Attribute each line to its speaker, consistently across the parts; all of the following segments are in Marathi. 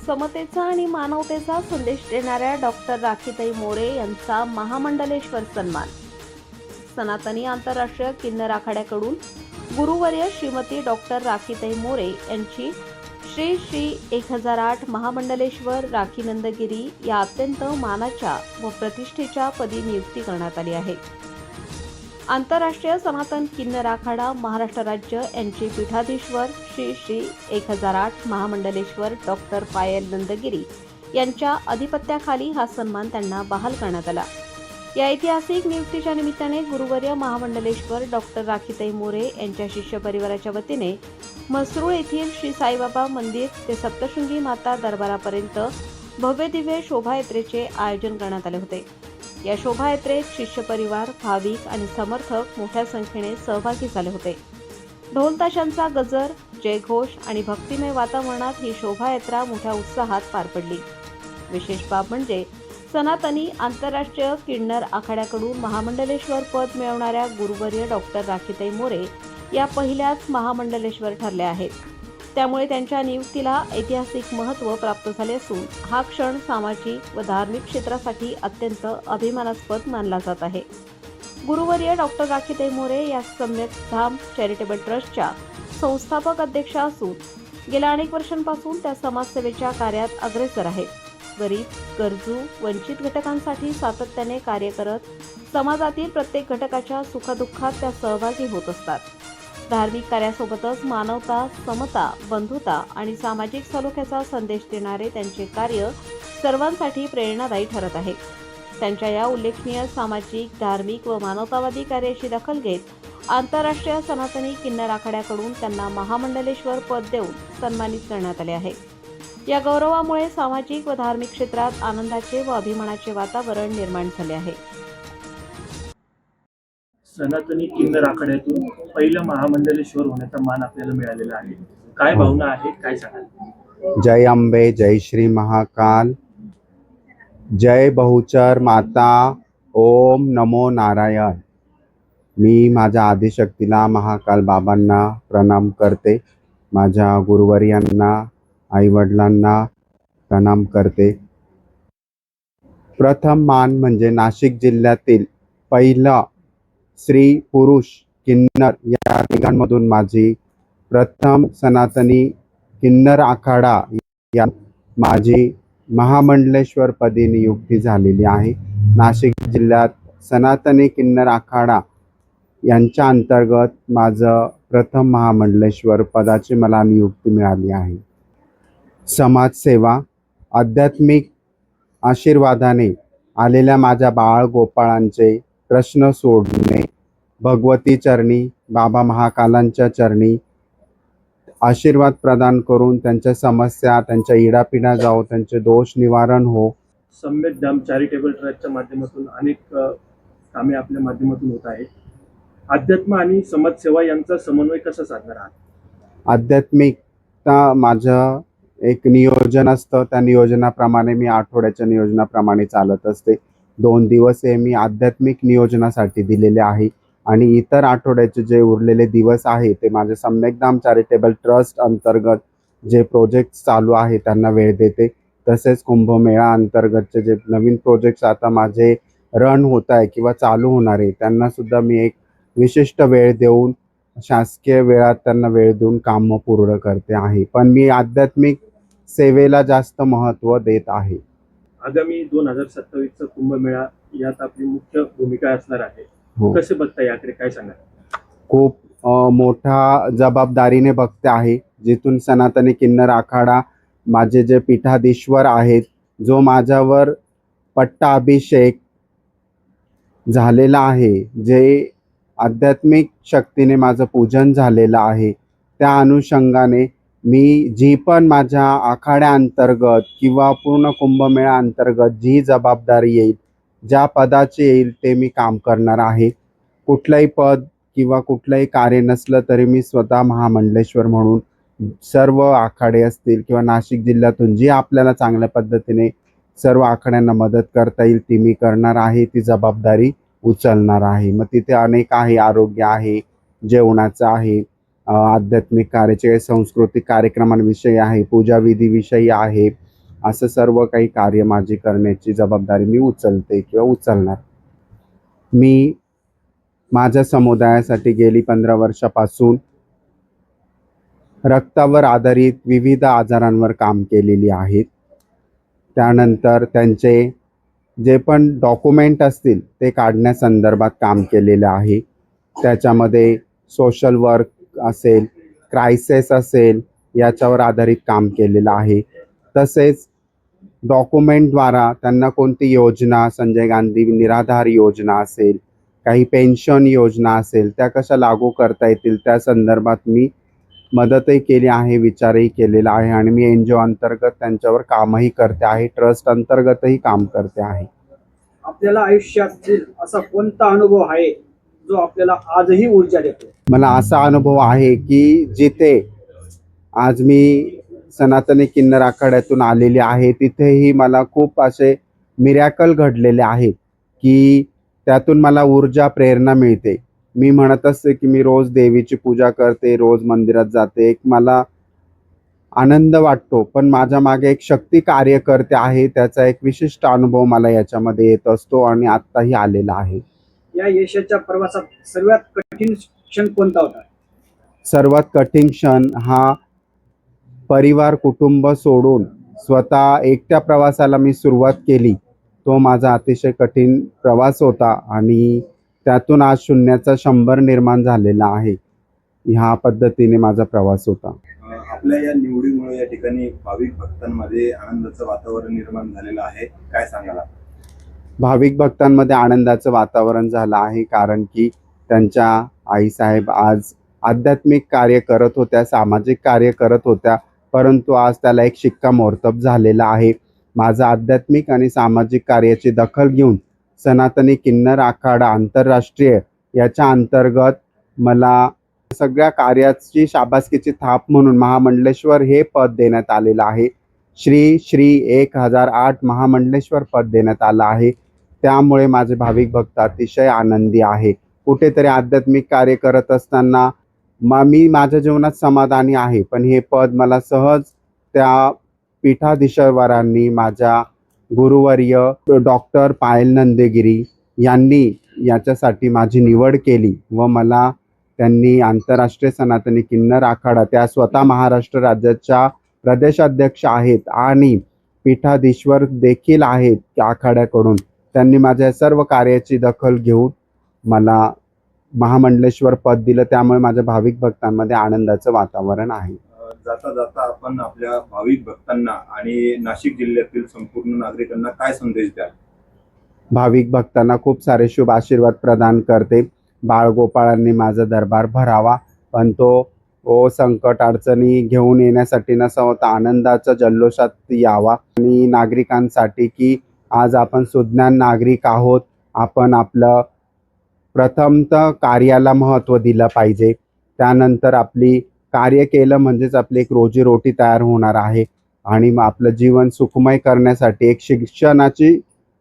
Speaker 1: समतेचा आणि मानवतेचा संदेश देणाऱ्या डॉक्टर राखीताई मोरे यांचा महामंडलेश्वर सन्मान. सनातनी आंतरराष्ट्रीय किन्नर आखाड्याकडून गुरुवर्य श्रीमती डॉक्टर राखीताई मोरे यांची श्री श्री 1008 महामंडलेश्वर राखीनंदगिरी या अत्यंत मानाच्या व प्रतिष्ठेच्या पदी नियुक्ती करण्यात आली आहे. आंतरराष्ट्रीय सनातन किन्नर आखाडा महाराष्ट्र राज्य यांचे पीठाधीश्वर श्री श्री 1008 महामंडलेश्वर डॉक्टर पायल नंदगिरी यांच्या अधिपत्याखाली हा सन्मान त्यांना बहाल करण्यात आला. या ऐतिहासिक नियुक्तीच्या निमित्ताने गुरुवर्य महामंडलेश्वर डॉक्टर राखीताई मोरे यांच्या शिष्य परिवाराच्या वतीने म्हसरूळ येथील श्री साईबाबा मंदिर ते सप्तशृंगी माता दरबारापर्यंत भव्य दिव्य शोभायात्रेचे आयोजन करण्यात आले होते. या शोभायात्रेत शिष्य परिवार, भाविक आणि समर्थक मोठ्या संख्येने सहभागी झाले होते. ढोल ताशांचा गजर, जयघोष आणि भक्तिमय वातावरणात ही शोभायात्रा मोठ्या उत्साहात पार पडली. विशेष बाब म्हणजे सनातनी आंतरराष्ट्रीय किन्नर आखाड्याकडून महामंडलेश्वर पद मिळवणाऱ्या गुरुवर्य डॉक्टर राखीताई मोरे या पहिल्याच महामंडलेश्वर ठरल्या आहेत. त्यामुळे त्यांच्या नियुक्तीला ऐतिहासिक महत्त्व प्राप्त झाले असून हा क्षण सामाजिक व धार्मिक क्षेत्रासाठी अत्यंत अभिमानास्पद मानला जात आहे. गुरुवर्य डॉक्टर राखीताई मोरे या सम्यक धाम चॅरिटेबल ट्रस्टच्या संस्थापक अध्यक्षा असून गेल्या अनेक वर्षांपासून त्या समाजसेवेच्या कार्यात अग्रेसर आहेत. गरीब, गरजू, वंचित घटकांसाठी सातत्याने कार्य करत समाजातील प्रत्येक घटकाच्या सुखदुःखात त्या सहभागी होत असतात. धार्मिक कार्यासोबतच मानवता, समता, बंधुता आणि सामाजिक सलोख्याचा संदेश देणारे त्यांचे कार्य सर्वांसाठी प्रेरणादायी ठरत आहे. त्यांच्या या उल्लेखनीय सामाजिक, धार्मिक व मानवतावादी कार्याची दखल घेत आंतरराष्ट्रीय सनातनी किन्नर आखाड्याकडून त्यांना महामंडलेश्वर पद देऊन सन्मानित करण्यात आले आहे. या गौरवामुळे सामाजिक व धार्मिक क्षेत्रात आनंदाचे व अभिमानाचे वातावरण निर्माण झाले आहे.
Speaker 2: सनातनी किन्नर आखाड्यातून पहिलं महामंडलेश्वर होण्याचा मान आपल्याला मिळालेला आहे. काय भावना आहेत, काय सांगाल?
Speaker 3: जय अंबे, जय श्री महाकाल, जय बहुचर माता, ओम नमो नारायण. मी माझ्या आदिशक्तीला महाकाल बाबांना प्रणाम करते. माझ्या गुरुवर्यांना, आईवडिलांना प्रणाम करते. प्रथम मान म्हणजे नाशिक जिल्ह्यातील पहिला स्त्री पुरुष किन्नर या तिघांमधून माझी प्रथम सनातनी किन्नर आखाडा या माझी महामंडलेश्वर पदी नियुक्ती झालेली आहे. नाशिक जिल्ह्यात सनातनी किन्नर आखाडा यांच्या अंतर्गत माझं प्रथम महामंडलेश्वर पदाची मला नियुक्ती मिळाली आहे. समाजसेवा, आध्यात्मिक आशीर्वादाने आलेल्या माझ्या बाळ गोपाळांचे प्रश्न सोडणे, भगवती चरणी, बाबा महाकालांच्या चरणी आशीर्वाद प्रदान करून त्यांच्या समस्या, त्यांच्या इडापिडा जाओ, त्यांचे दोष निवारण हो.
Speaker 2: सम्यक धाम चॅरिटेबल ट्रस्टच्या माध्यमातून अनेक कामे आपल्या माध्यमातून होत आहेत. अध्यात्म आणि समाजसेवा यांचा समन्वय कसा साधणार आहात?
Speaker 3: आध्यात्मिकता माझं एक नियोजन असतं. त्या नियोजनाप्रमाणे मी आठवड्याच्या नियोजनाप्रमाणे चालत असते. 2 दिवस हे मी आध्यात्मिक नियोजनासाठी दिलेले आहे आणि इतर आठवड्याचे जे उरलेले दिवस आहे ते माझे सम्यकधाम चॅरिटेबल ट्रस्ट अंतर्गत जे प्रोजेक्ट्स चालू आहे त्यांना वेळ देते. तसेच कुंभमेळा अंतर्गतचे जे नवीन प्रोजेक्ट्स आता माझे रन होत आहे किंवा चालू होणार आहे त्यांना सुद्धा मी एक विशिष्ट वेळ देऊन शासकीय वेळात त्यांना वेळ देऊन कामं पूर्ण करते आहे. पण मी आध्यात्मिक सेवेला जास्त महत्त्व देत आहे.
Speaker 2: आगामी 2027चा कुंभमेळा यात आपली मुख्य भूमिका असणार आहे.
Speaker 3: हो.
Speaker 2: कसे बघता याकडे, काय सांगाल?
Speaker 3: खूप मोठा जबाबदारीने बघते आहे. जिथून सनातनी किन्नर आखाडा माझे जे पीठाधीश्वर आहेत, जो माझ्यावर पट्टाभिषेक झालेला आहे, जे आध्यात्मिक शक्तीने माझं पूजन झालेलं आहे, त्या अनुषंगाने मी जी पण माझ्या आखाड्याअंतर्गत किंवा पूर्ण कुंभमेळा अंतर्गत जी जबाबदारी येईल, ज्या पदाची येईल ते मी काम करणार आहे. कुठलंही पद किंवा कुठलंही कार्य नसलं तरी मी स्वतः महामंडलेश्वर म्हणून सर्व आखाडे असतील किंवा नाशिक जिल्ह्यातून जी आपल्याला चांगल्या पद्धतीने सर्व आखाड्यांना मदत करता येईल ती मी करणार आहे. ती जबाबदारी उचलणार आहे. मग तिथे अनेक आहे, आरोग्य आहे, जेवणाचं आहे, आध्यात्मिक कार्याचे सांस्कृतिक कार्यक्रमांविषयी आहे, पूजाविधीविषयी आहे, असं सर्व काही कार्य माझी करण्याची जबाबदारी मी उचलते किंवा उचलणार. मी माझ्या समुदायासाठी गेली 15 वर्षापासून रक्तावर आधारित विविध आजारांवर काम केलेली आहेत. त्यानंतर त्यांचे जे पण डॉक्युमेंट असतील ते काढण्यासंदर्भात काम केलेलं आहे. त्याच्यामध्ये सोशल वर्क असेल, क्रायसिस असेल, याच्यावर आधारित काम केलेलं आहे. तसेच डॉक्युमेंटद्वारा त्यांना कोणती योजना, संजय गांधी निराधार योजना असेल, काही पेन्शन योजना असेल, त्या कशा लागू करता येतील त्या संदर्भात मी मदतही केली आहे, विचारही केलेला आहे आणि मी NGO अंतर्गत त्यांच्यावर कामही करते आहे, ट्रस्ट अंतर्गतही काम करते आहे.
Speaker 4: आपल्याला आयुष्यातील असा कोणता अनुभव आहे जो आपल्याला आजही ऊर्जा देतो?
Speaker 3: मला असा अनुभव आहे की जिथे आज मी सनातनी किन्नर आखाड्यातून आलेले आहे तिथेही मला खूप असे मिरॅकल घडलेले आहेत की त्यातून मला ऊर्जा, प्रेरणा मिळते. मी म्हणत असते की मी रोज देवीची पूजा करते, रोज मंदिरात जाते, एक मला आनंद वाटतो, पण माझ्या मागे एक शक्ती कार्य करते आहे. त्याचा एक विशिष्ट अनुभव मला याच्यामध्ये येत असतो आणि आत्ताही आलेला आहे.
Speaker 4: या यशाच्या प्रवासात सर्वात कठीण क्षण कोणता होता?
Speaker 3: सर्वात कठीण क्षण हा परिवार, कुटुंब सोडून स्वतः एकट्या प्रवासाला मी सुरुवात केली. तो माझा अतिशय कठीण प्रवास होता आणि त्यातून आज शून्याचा 100 निर्माण झालेला आहे. ह्या पद्धतीने माझा प्रवास होता.
Speaker 5: आपल्या या निवडीमुळे या ठिकाणी भाविक भक्तांमध्ये आनंदाचं वातावरण निर्माण झालेलं आहे, काय सांगाल?
Speaker 3: भाविक भक्तांमध्ये आनंदाचं वातावरण झालं आहे कारण की त्यांच्या आईसाहेब आज आध्यात्मिक कार्य करत होत्या, सामाजिक कार्य करत होत्या, परंतु आज त्याला एक शिक्कामोर्तब झालेला आहे. माझं आध्यात्मिक आणि सामाजिक कार्याची दखल घेऊन सनातनी किन्नर आखाडा आंतरराष्ट्रीय याच्या अंतर्गत मला सगळ्या कार्याची शाबासकीची थाप म्हणून महामंडलेश्वर हे पद देण्यात आलेलं आहे. श्री 1008 महामंडलेश्वर पद देण्यात आलं आहे. त्यामुळे माझे भाविक भक्त अतिशय आनंदी आहे. कुठेतरी आध्यात्मिक कार्य करत असताना मी माझ्या जीवनात समाधानी आहे, पण हे पद मला सहज त्या पीठाधीश्वरांनी, माझ्या गुरुवर्य डॉक्टर पायल नंदेगिरी यांनी याच्यासाठी माझी निवड केली व मला त्यांनी आंतरराष्ट्रीय सनातनी किन्नर आखाडा, त्या स्वतः महाराष्ट्र राज्याच्या प्रदेशाध्यक्ष आहेत आणि पीठाधीश्वर देखील आहेत आखाड्याकडून, त्यांनी माझ्या सर्व कार्याची दखल घेऊन मला महामंडलेश्वर पद दिलं. त्यामुळे माझ्या भाविक भक्तांमध्ये आनंदाचं वातावरण आहे.
Speaker 5: जाता जाता आपण आपल्या भाविक भक्तांना आणि नाशिक जिल्ह्यातील संपूर्ण नागरिकांना काय संदेश द्याल?
Speaker 3: भाविक भक्तांना खूप सारे शुभ आशीर्वाद प्रदान करते. बाळगोपाळांनी माझा दरबार भरावा, पण तो संकट अडचणी घेऊन येण्यासाठी नसा होता आनंदाच्या जल्लोषात यावा. आणि नागरिकांसाठी की आज आपण सुज्ञान नागरिक आहोत, आपण आपलं प्रथमतः कार्याला महत्त्व दिलं पाहिजे. त्यानंतर आपली कार्य केलं म्हणजेच आपली एक रोजीरोटी तयार होणार आहे आणि मग आपलं जीवन सुखमय करण्यासाठी एक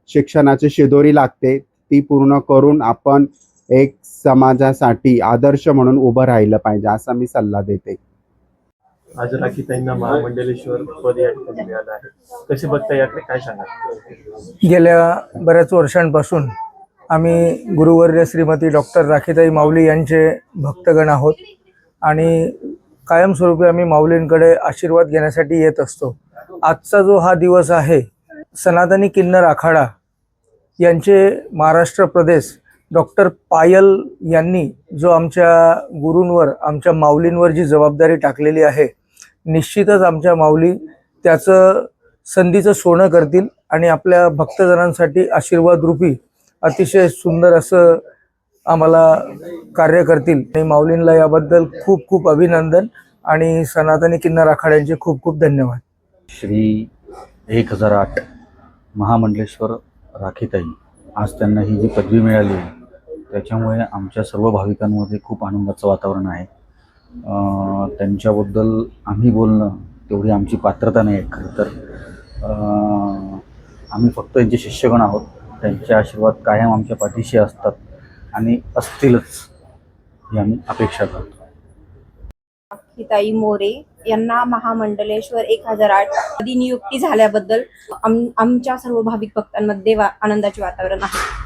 Speaker 3: शिक्षणाची शिदोरी लागते. ती पूर्ण करून आपण एक समाजासाठी आदर्श म्हणून उभं राहिलं पाहिजे, असा मी सल्ला देते.
Speaker 2: आज राखीताईंना महामंडलेश्वर पद या ठिकाणी मिळालं आहे, कसे बघता याकडे काय सांगाल?
Speaker 6: गेल्या बऱ्याच वर्षांपासून आम्ही गुरुवर्य श्रीमती डॉक्टर राखीताई माऊली यांचे भक्तगण आहोत आणि कायमस्वरूपी आम्ही माऊलींकडे आशीर्वाद घेण्यासाठी येत असतो. आजचा जो हा दिवस आहे, सनातनी किन्नर आखाडा यांचे महाराष्ट्र प्रदेश डॉक्टर पायल यांनी जो आमच्या गुरूंवर, आमच्या माऊलींवर जी जबाबदारी टाकलेली आहे, निश्चितच आमच्या माऊली त्याचं संधीचं सोनं करतील आणि आपल्या भक्तजनांसाठी आशीर्वाद रूपी अतिशय सुंदर असं आम्हाला कार्य करतील. आणि माऊलींना याबद्दल खूप खूप अभिनंदन आणि सनातनी किन्नर आखाड्यांचे खूप खूप धन्यवाद.
Speaker 7: श्री 1008 महामंडलेश्वर राखीताई, आज त्यांना ही जी पदवी मिळाली त्याच्यामुळे आमच्या सर्व भाविकांमध्ये खूप आनंदाचं वातावरण आहे. त्यांच्याबद्दल आम्ही बोलणं तेवढी आमची पात्रता नाही आहे. खरं तर आम्ही फक्त त्यांचे शिष्यगण आहोत. त्यांचे आशीर्वाद कायम आमच्या पाठीशी असतात आणि असतीलच ही आम्ही अपेक्षा करतो.
Speaker 8: राखीताई मोरे यांना महामंडलेश्वर 1008 मध्ये नियुक्ती झाल्याबद्दल आमच्या सर्व भाविक भक्तांमध्ये आनंदाचे वातावरण आहे.